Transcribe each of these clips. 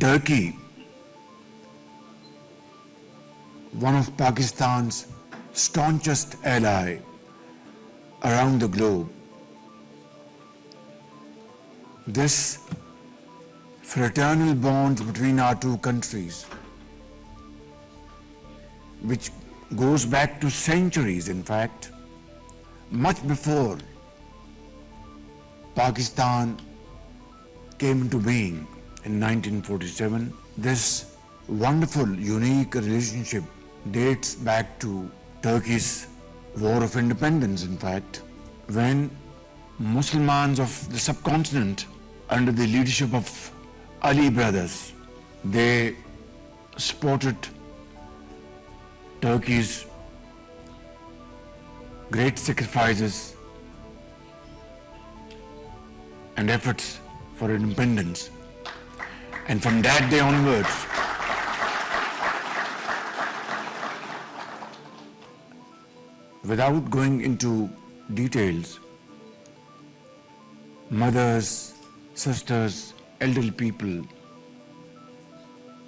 Turkey, one of Pakistan's staunchest ally around the globe. This fraternal bond between our two countries, which goes back to centuries, in fact, much before Pakistan came into being in 1947. This wonderful, unique relationship dates back to Turkey's War of Independence, in fact, when Muslims of the subcontinent, under the leadership of Ali brothers, they supported Turkey's great sacrifices and efforts for independence. And from that day onwards, without going into details, mothers, sisters, elderly people,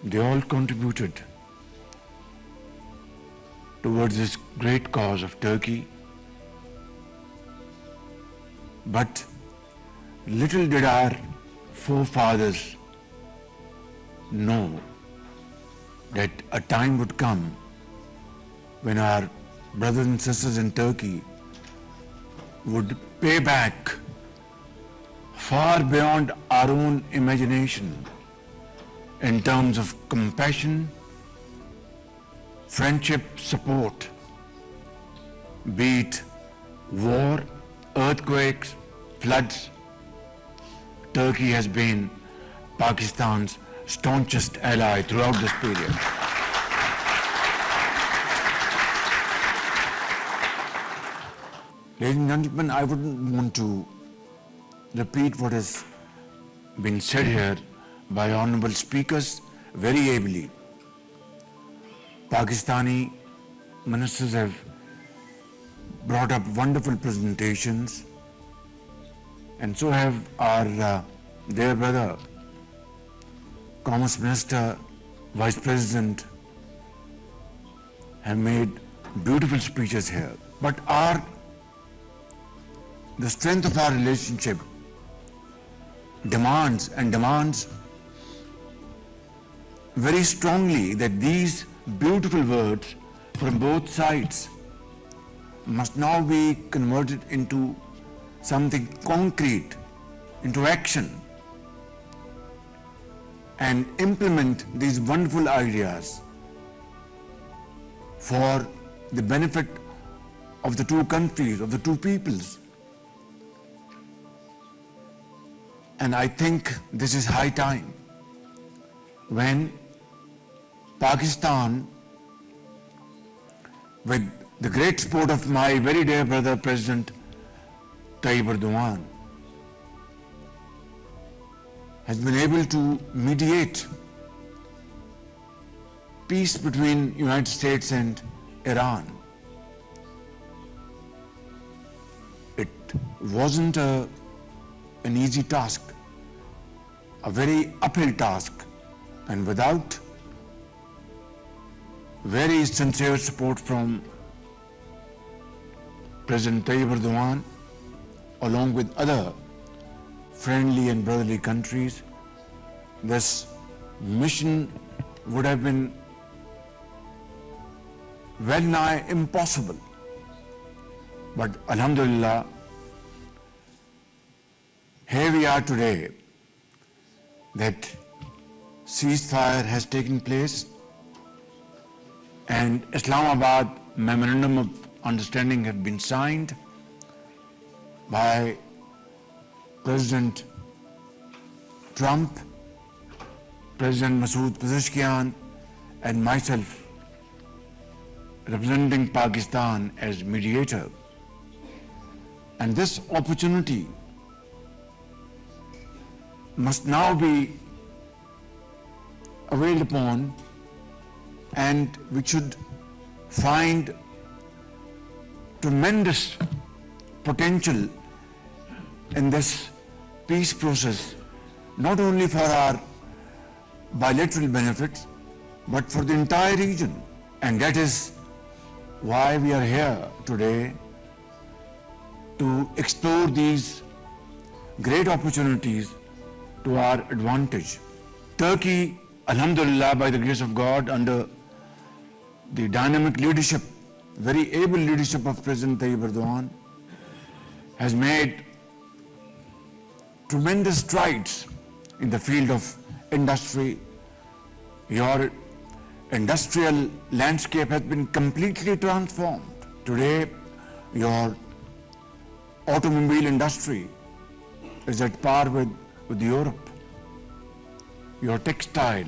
they all contributed towards this great cause of Turkey. But little did our forefathers know that a time would come when our brothers and sisters in Turkey would pay back far beyond our own imagination in terms of compassion, friendship, support, be it war, earthquakes, floods. Turkey has been Pakistan's staunchest ally throughout this period. Ladies and gentlemen, I wouldn't want to repeat what has been said here by honorable speakers very ably. Pakistani ministers have brought up wonderful presentations, and so have our dear brother, Commerce Minister, Vice President, have made beautiful speeches here. But the strength of our relationship demands very strongly that these beautiful words from both sides must now be converted into something concrete, into action, and implement these wonderful ideas for the benefit of the two countries, of the two peoples. And I think this is high time when Pakistan, with the great support of my very dear brother, President Tayyip Erdogan, has been able to mediate peace between United States and Iran. It wasn't an easy task, a very uphill task, and without very sincere support from President Tayyip Erdogan, along with other friendly and brotherly countries, this mission would have been well nigh impossible. But Alhamdulillah, here we are today, that ceasefire has taken place and Islamabad Memorandum of Understanding have been signed by President Trump, President Masood Pezeshkian, and myself, representing Pakistan as mediator. And this opportunity must now be availed upon, and we should find tremendous potential in this peace process, not only for our bilateral benefits, but for the entire region. And that is why we are here today, to explore these great opportunities to our advantage. Turkey, alhamdulillah, by the grace of God, under the dynamic leadership, very able leadership of President Tayyip Erdogan, has made tremendous strides in the field of industry. Your industrial landscape has been completely transformed. Today, your automobile industry is at par with Europe. Your textile,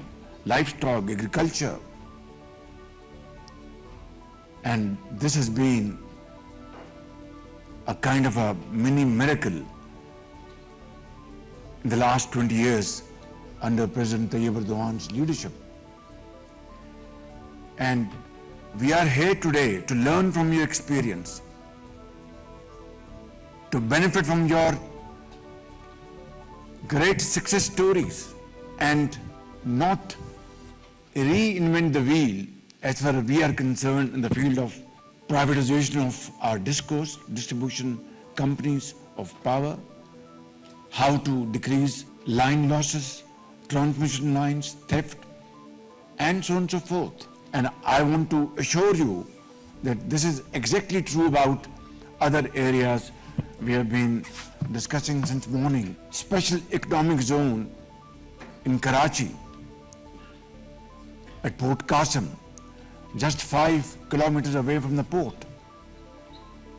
livestock, agriculture. And this has been a kind of a mini miracle in the last 20 years under President Tayyip Erdogan's leadership. And we are here today to learn from your experience, to benefit from your great success stories, and not reinvent the wheel as far as we are concerned in the field of privatization of our discourse, distribution companies of power, how to decrease line losses, transmission lines, theft, and so on and so forth. And I want to assure you that this is exactly true about other areas we have been discussing since morning. Special economic zone in Karachi, at Port Qasim, just 5 kilometers away from the port.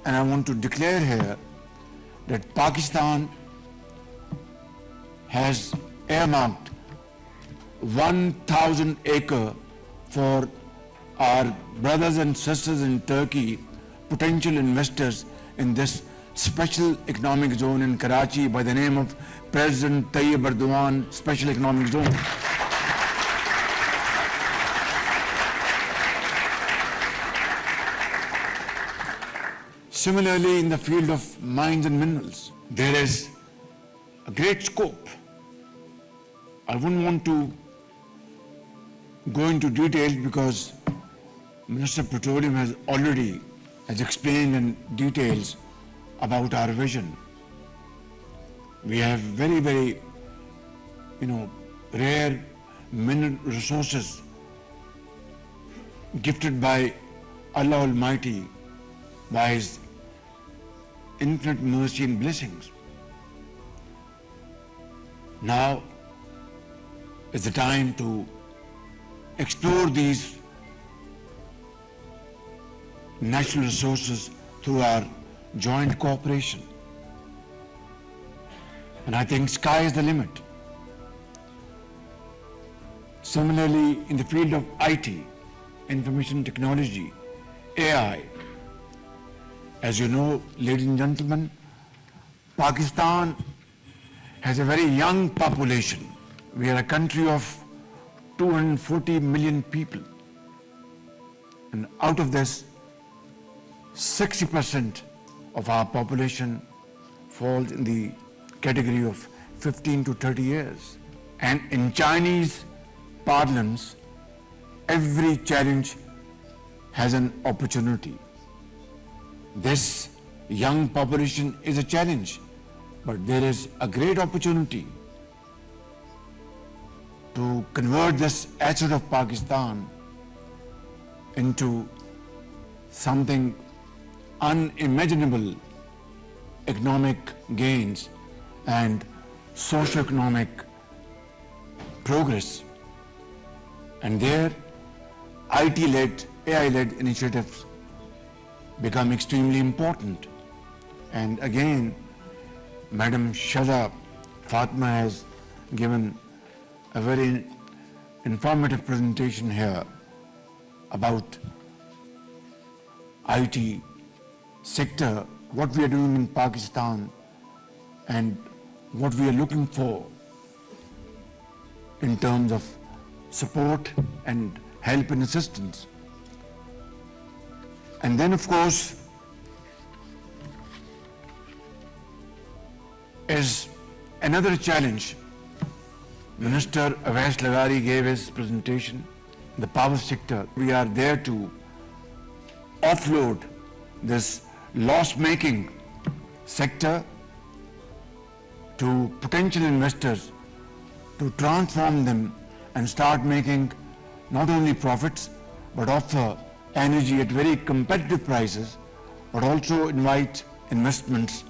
And I want to declare here that Pakistan has earmarked 1,000 acres for our brothers and sisters in Turkey, potential investors in this special economic zone in Karachi by the name of President Tayyip Erdogan Special Economic Zone. Similarly, in the field of mines and minerals, there is a great scope. I wouldn't want to go into details because Minister of Petroleum has already explained in details about our vision. We have very, very, rare mineral resources gifted by Allah Almighty by His infinite mercy and blessings. Now is the time to explore these natural resources through our joint cooperation. And I think sky is the limit. Similarly, in the field of IT, information technology, AI, as you know, ladies and gentlemen, Pakistan has a very young population. We are a country of 240 million people. And out of this, 60% of our population falls in the category of 15 to 30 years. And in Chinese parlance, every challenge has an opportunity. This young population is a challenge, but there is a great opportunity to convert this asset of Pakistan into something unimaginable economic gains and socio-economic progress. And there, IT-led, AI-led initiatives become extremely important. And again, Madam Shahza Fatma has given a very informative presentation here about IT sector, what we are doing in Pakistan and what we are looking for in terms of support and help and assistance. And then, of course, is another challenge Minister Awais Lagari gave his presentation. The power sector, we are there to offload this loss-making sector to potential investors, to transform them and start making not only profits but offer energy at very competitive prices, but also invite investments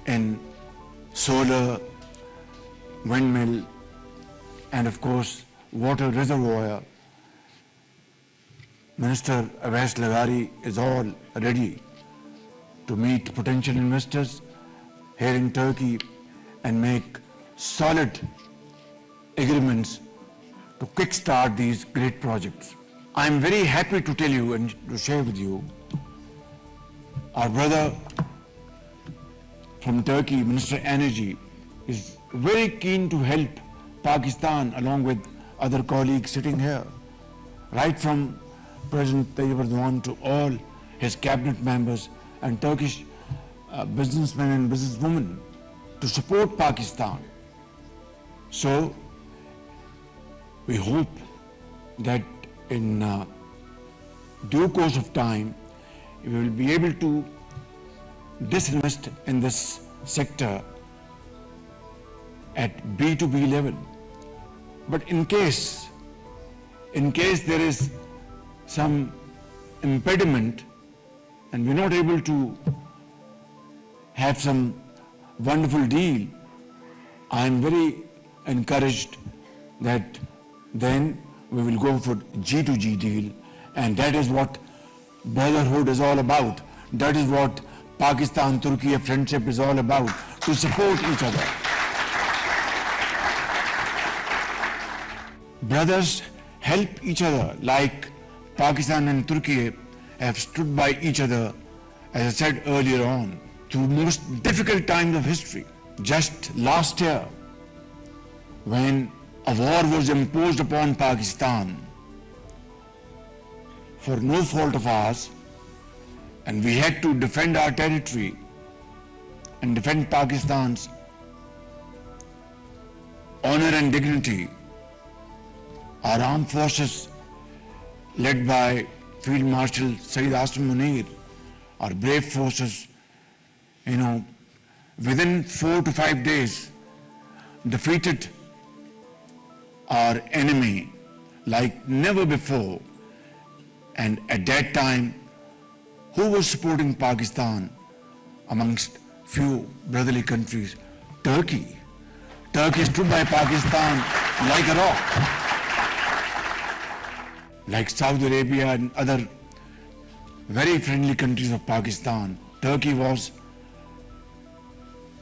in solar, windmill, and of course water reservoir. Minister Awais Lagari is all ready to meet potential investors here in Turkey and make solid agreements to kickstart these great projects. I am very happy to tell you and to share with you, our brother from Turkey, Minister Energy, is very keen to help Pakistan along with other colleagues sitting here, right from President Tayyip Erdogan to all his cabinet members and Turkish businessmen and businesswomen to support Pakistan. So we hope that in due course of time we will be able to disinvest in this sector at B2B level. But in case there is some impediment and we're not able to have some wonderful deal, I am very encouraged that then we will go for G2G deal, and that is what brotherhood is all about. That is what Pakistan-Turkey friendship is all about, to support each other. Brothers help each other like Pakistan and Turkey have stood by each other, as I said earlier on, through most difficult times of history. Just last year, when a war was imposed upon Pakistan for no fault of ours, and we had to defend our territory and defend Pakistan's honor and dignity, our armed forces led by Field Marshal Sayyid Asim Munir, our brave forces, within 4 to 5 days defeated our enemy like never before. And at that time, who was supporting Pakistan amongst few brotherly countries? Turkey. Turkey stood by Pakistan like a rock. Like Saudi Arabia and other very friendly countries of Pakistan, Turkey was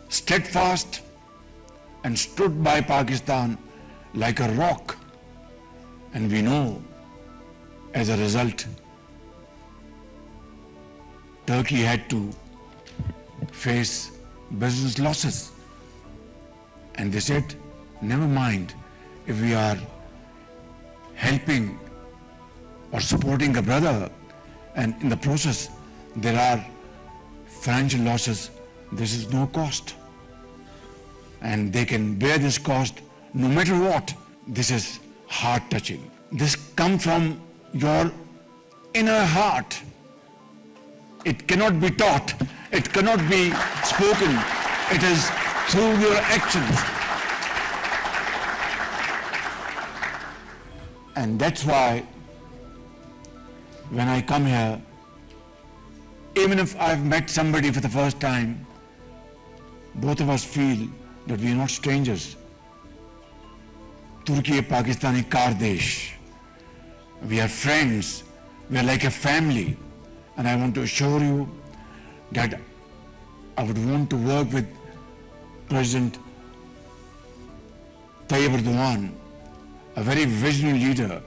steadfast and stood by Pakistan like a rock. And we know, as a result, Turkey had to face business losses. And they said, never mind, if we are helping or supporting a brother and in the process there are financial losses, this is no cost. And they can bear this cost no matter what. This is heart-touching. This comes from your inner heart. It cannot be taught. It cannot be spoken. It is through your actions. And that's why when I come here, even if I've met somebody for the first time, both of us feel that we are not strangers. Turkey is Pakistani Kardesh. We are friends. We are like a family. And I want to assure you that I would want to work with President Tayyip Erdogan, a very visionary leader,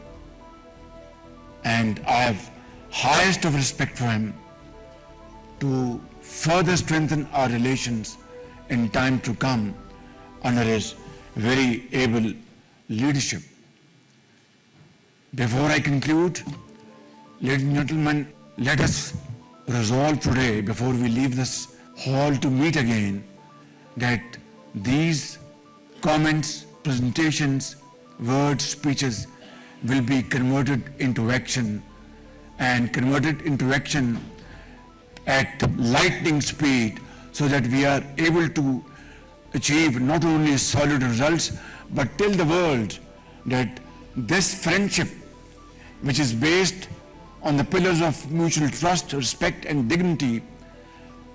and I have highest of respect for him to further strengthen our relations in time to come under his very able leadership. Before I conclude, ladies and gentlemen, let us resolve today, before we leave this hall to meet again, that these comments presentations, words, speeches will be converted into action, and converted into action at lightning speed, so that we are able to achieve not only solid results, but tell the world that this friendship, which is based on the pillars of mutual trust, respect and dignity,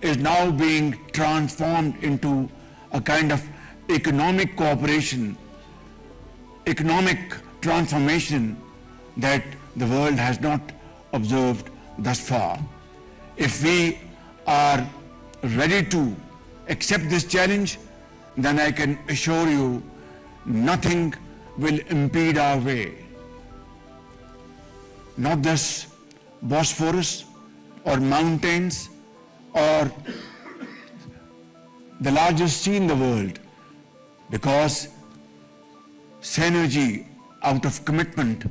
is now being transformed into a kind of economic cooperation, economic transformation that the world has not observed thus far. If we are ready to accept this challenge, then I can assure you nothing will impede our way. Not this Bosphorus or mountains or the largest sea in the world, because synergy out of commitment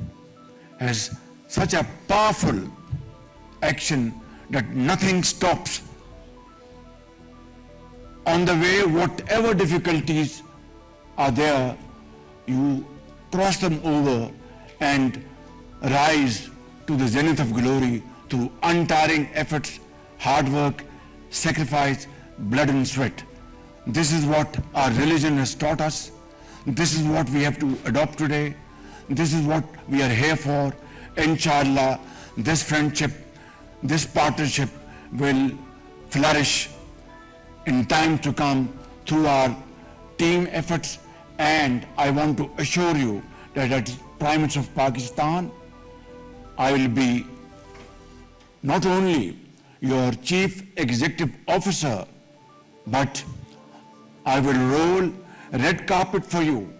has such a powerful action that nothing stops. On the way, whatever difficulties are there, you cross them over and rise to the zenith of glory through untiring efforts, hard work, sacrifice, blood and sweat. This is what our religion has taught us. This is what we have to adopt today. This is what we are here for. Inshallah, this friendship, this partnership will flourish in time to come through our team efforts, and I want to assure you that as Prime Minister of Pakistan, I will be not only your Chief Executive Officer, but I will roll red carpet for you,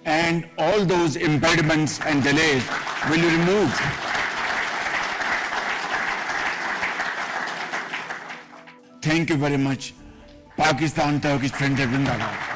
and all those impediments and delays will be removed. Thank you very much. Pakistan Turkish Friendship Zindabad.